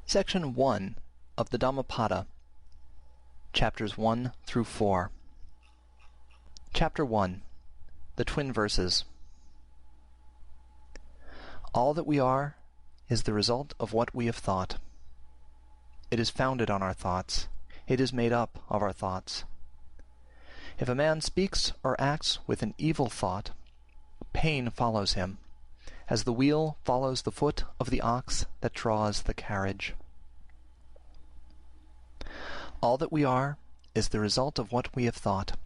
Section 1 of the Dhammapada, Chapters 1 through 4. Chapter 1. The Twin Verses. All that we are is the result of what we have thought. It is founded on our thoughts. It is made up of our thoughts. If a man speaks or acts with an evil thought, pain follows him, as the wheel follows the foot of the ox that draws the carriage. All that we are is the result of what we have thought.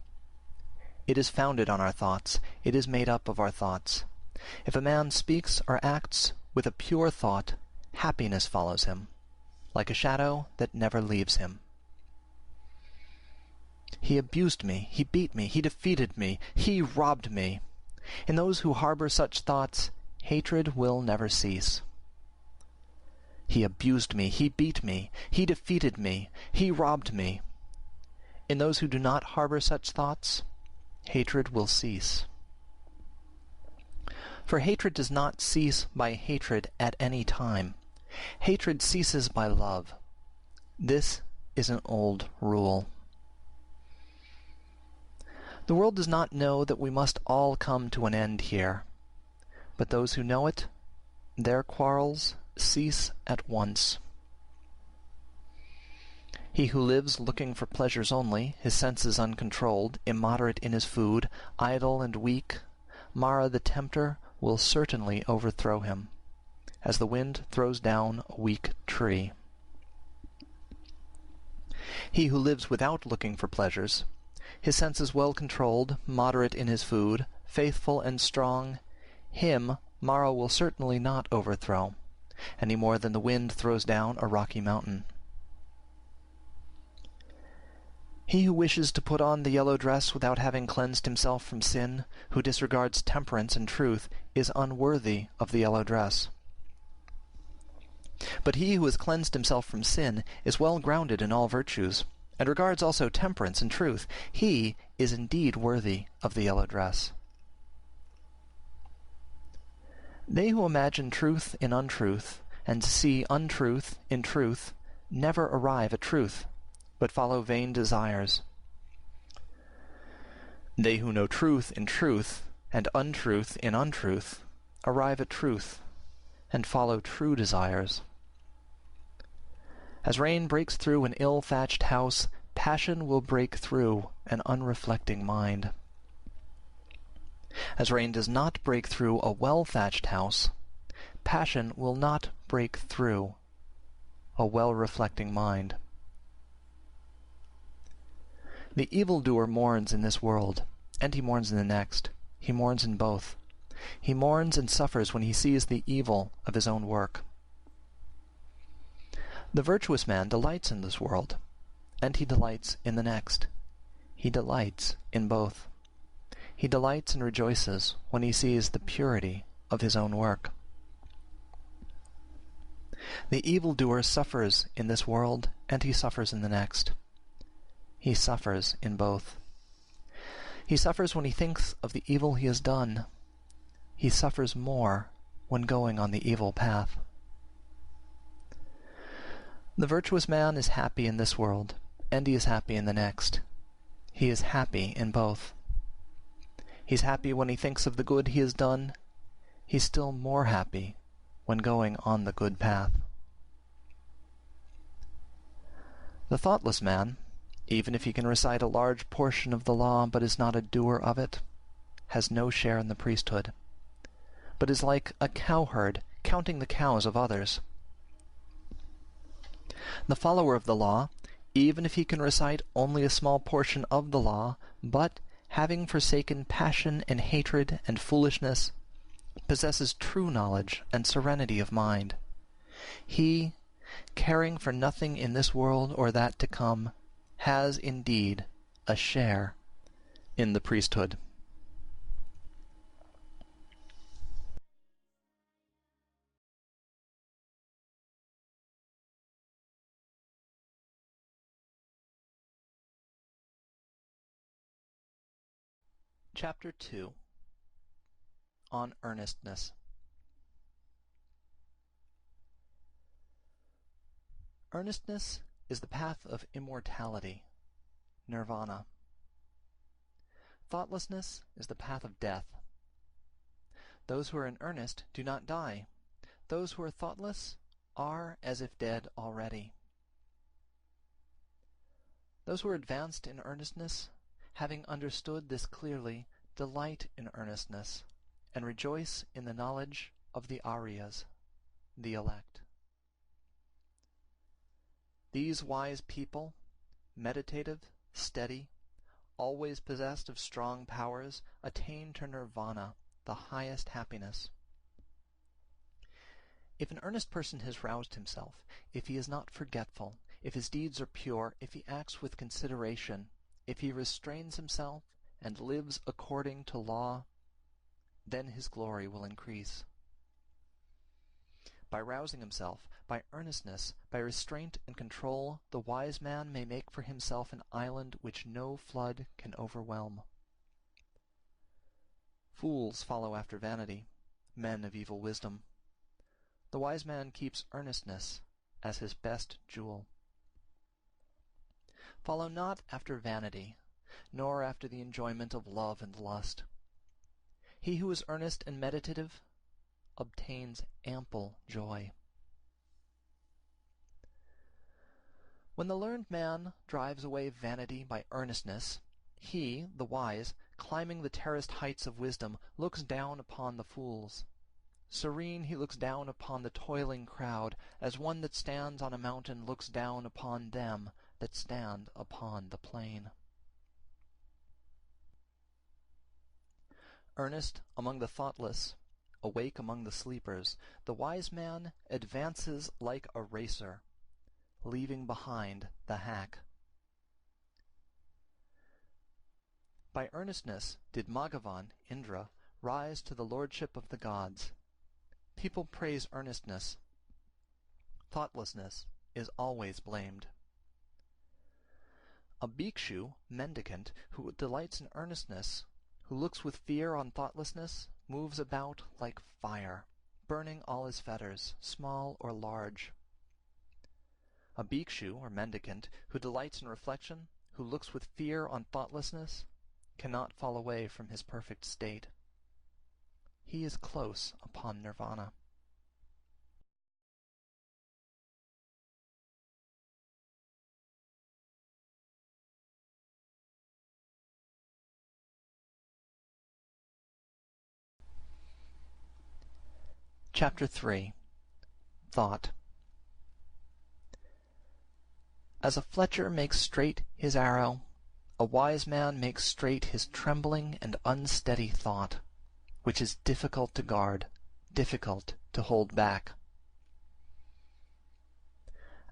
It is founded on our thoughts. It is made up of our thoughts. If a man speaks or acts with a pure thought, happiness follows him, like a shadow that never leaves him. He abused me, he beat me, he defeated me, he robbed me. In those who harbor such thoughts, hatred will never cease. He abused me, he beat me, he defeated me, he robbed me. In those who do not harbor such thoughts, hatred will cease. For hatred does not cease by hatred at any time. Hatred ceases by love. This is an old rule. The world does not know that we must all come to an end here, but those who know it, their quarrels cease at once. He who lives looking for pleasures only, his senses uncontrolled, immoderate in his food, idle and weak, Mara the tempter will certainly overthrow him, as the wind throws down a weak tree. He who lives without looking for pleasures, his senses well controlled, moderate in his food, faithful and strong, him Mara will certainly not overthrow, any more than the wind throws down a rocky mountain. He who wishes to put on the yellow dress without having cleansed himself from sin, who disregards temperance and truth, is unworthy of the yellow dress. But he who has cleansed himself from sin is well grounded in all virtues, and regards also temperance and truth. He is indeed worthy of the yellow dress. They who imagine truth in untruth, and see untruth in truth, never arrive at truth, but follow vain desires. They who know truth in truth, and untruth in untruth, arrive at truth, and follow true desires. As rain breaks through an ill-thatched house, passion will break through an unreflecting mind. As rain does not break through a well-thatched house, passion will not break through a well-reflecting mind. The evildoer mourns in this world, and he mourns in the next. He mourns in both. He mourns and suffers when he sees the evil of his own work. The virtuous man delights in this world, and he delights in the next. He delights in both. He delights and rejoices when he sees the purity of his own work. The evildoer suffers in this world, and he suffers in the next. He suffers in both. He suffers when he thinks of the evil he has done. He suffers more when going on the evil path. The virtuous man is happy in this world, and he is happy in the next. He is happy in both. He's happy when he thinks of the good he has done. He's still more happy when going on the good path. The thoughtless man, even if he can recite a large portion of the law but is not a doer of it, has no share in the priesthood, but is like a cowherd counting the cows of others. The follower of the law, even if he can recite only a small portion of the law, but, having forsaken passion and hatred and foolishness, possesses true knowledge and serenity of mind. He, caring for nothing in this world or that to come, has indeed a share in the priesthood. Chapter 2. On Earnestness. Earnestness is the path of immortality, nirvana. Thoughtlessness is the path of death. Those who are in earnest do not die. Those who are thoughtless are as if dead already. Those who are advanced in earnestness, having understood this clearly, delight in earnestness, and rejoice in the knowledge of the Aryas, the elect. These wise people, meditative, steady, always possessed of strong powers, attain to nirvana, the highest happiness. If an earnest person has roused himself, if he is not forgetful, if his deeds are pure, if he acts with consideration, if he restrains himself and lives according to law, then his glory will increase. By rousing himself, by earnestness, by restraint and control, the wise man may make for himself an island which no flood can overwhelm. Fools follow after vanity, men of evil wisdom. The wise man keeps earnestness as his best jewel. Follow not after vanity, nor after the enjoyment of love and lust. He who is earnest and meditative obtains ample joy. When the learned man drives away vanity by earnestness, he, the wise, climbing the terraced heights of wisdom, looks down upon the fools. Serene he looks down upon the toiling crowd, as one that stands on a mountain looks down upon them that stand upon the plain. Earnest among the thoughtless, awake among the sleepers, the wise man advances like a racer, leaving behind the hack. By earnestness did Maghavan, Indra, rise to the lordship of the gods. People praise earnestness. Thoughtlessness is always blamed. A bhikshu, mendicant, who delights in earnestness, who looks with fear on thoughtlessness, moves about like fire, burning all his fetters, small or large. A bhikshu, or mendicant, who delights in reflection, who looks with fear on thoughtlessness, cannot fall away from his perfect state. He is close upon nirvana. Chapter 3. Thought. As a fletcher makes straight his arrow, a wise man makes straight his trembling and unsteady thought, which is difficult to guard, difficult to hold back.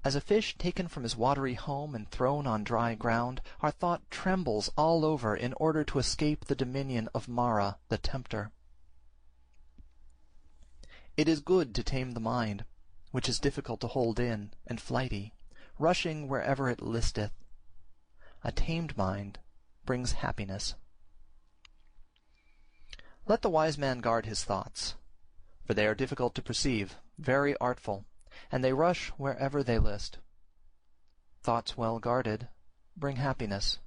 As a fish taken from his watery home and thrown on dry ground, our thought trembles all over in order to escape the dominion of Mara, the tempter. It is good to tame the mind, which is difficult to hold in, and flighty, rushing wherever it listeth. A tamed mind brings happiness. Let the wise man guard his thoughts, for they are difficult to perceive, very artful, and they rush wherever they list. Thoughts well guarded bring happiness.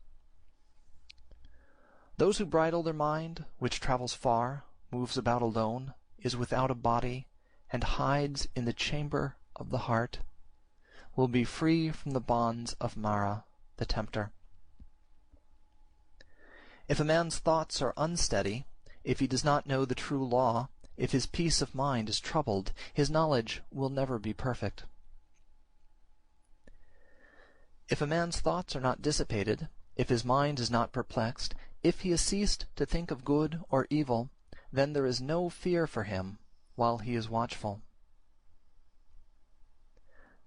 Those who bridle their mind, which travels far, moves about alone, is without a body, and hides in the chamber of the heart, will be free from the bonds of Mara, the tempter. If a man's thoughts are unsteady, if he does not know the true law, if his peace of mind is troubled, his knowledge will never be perfect. If a man's thoughts are not dissipated, if his mind is not perplexed, if he has ceased to think of good or evil, then there is no fear for him while he is watchful.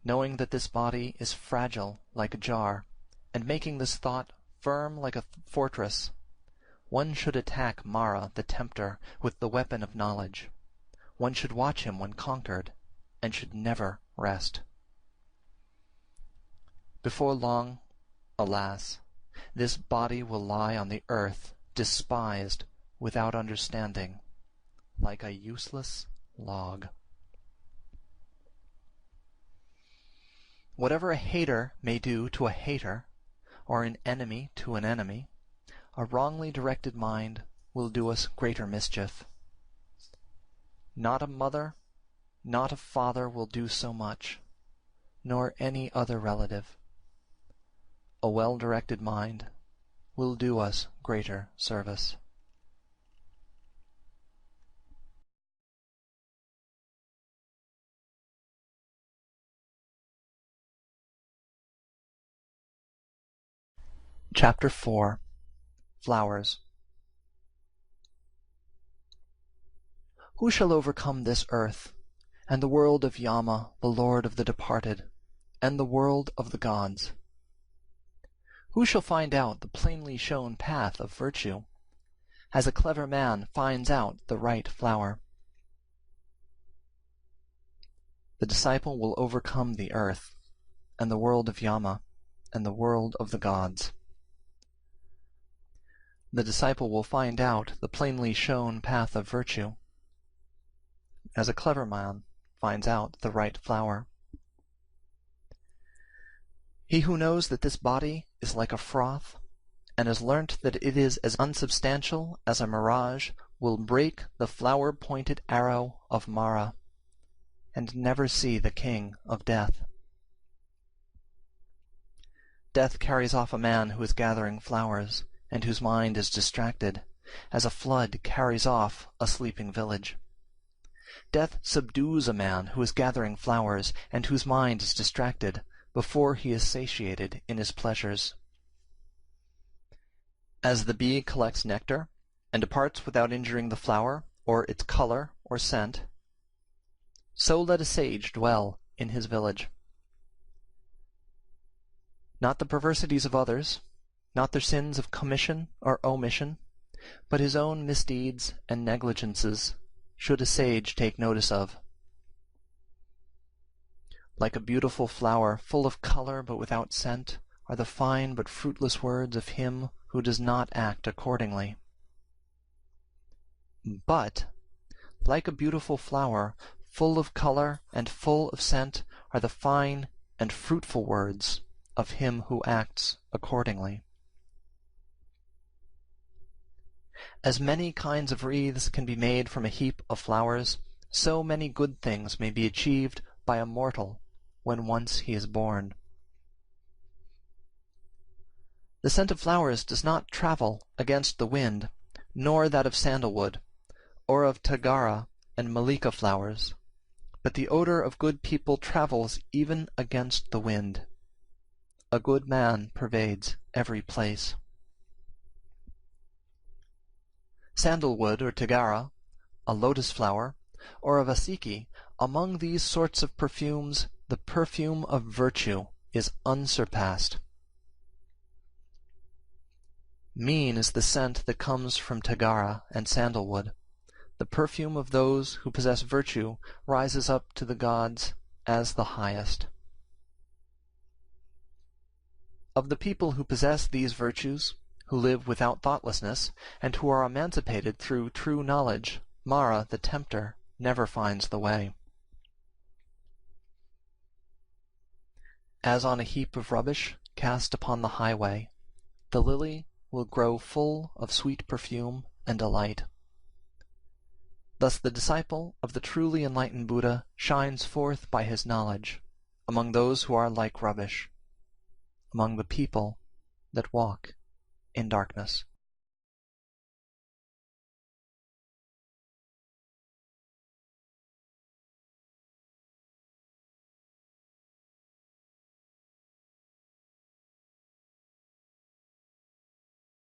Knowing that this body is fragile like a jar, and making this thought firm like a fortress, one should attack Mara, the tempter, with the weapon of knowledge. One should watch him when conquered, and should never rest. Before long, alas, this body will lie on the earth, despised, without understanding, like a useless log. Whatever a hater may do to a hater, or an enemy to an enemy, a wrongly directed mind will do us greater mischief. Not a mother, not a father will do so much, nor any other relative. A well-directed mind will do us greater service. Chapter 4. Flowers. Who shall overcome this earth, and the world of Yama, the lord of the departed, and the world of the gods? Who shall find out the plainly shown path of virtue, as a clever man finds out the right flower? The disciple will overcome the earth, and the world of Yama, and the world of the gods. The disciple will find out the plainly shown path of virtue, as a clever man finds out the right flower. He who knows that this body is like a froth, and has learnt that it is as unsubstantial as a mirage, will break the flower-pointed arrow of Mara, and never see the king of death. Death carries off a man who is gathering flowers, and whose mind is distracted, as a flood carries off a sleeping village. Death subdues a man who is gathering flowers, and whose mind is distracted, before he is satiated in his pleasures. As the bee collects nectar, and departs without injuring the flower, or its color or scent, so let a sage dwell in his village. Not the perversities of others, not their sins of commission or omission, but his own misdeeds and negligences should a sage take notice of. Like a beautiful flower, full of color but without scent, are the fine but fruitless words of him who does not act accordingly. But, like a beautiful flower, full of color and full of scent, are the fine and fruitful words of him who acts accordingly. As many kinds of wreaths can be made from a heap of flowers, so many good things may be achieved by a mortal when once he is born. The scent of flowers does not travel against the wind, nor that of sandalwood, or of tagara and malika flowers, but the odor of good people travels even against the wind. A good man pervades every place. Sandalwood or tagara, a lotus flower, or a vasiki, among these sorts of perfumes, the perfume of virtue is unsurpassed. Mean is the scent that comes from tagara and sandalwood. The perfume of those who possess virtue rises up to the gods as the highest. Of the people who possess these virtues, who live without thoughtlessness, and who are emancipated through true knowledge, Mara, the tempter, never finds the way. As on a heap of rubbish cast upon the highway, the lily will grow full of sweet perfume and delight. Thus the disciple of the truly enlightened Buddha shines forth by his knowledge among those who are like rubbish, among the people that walk in darkness.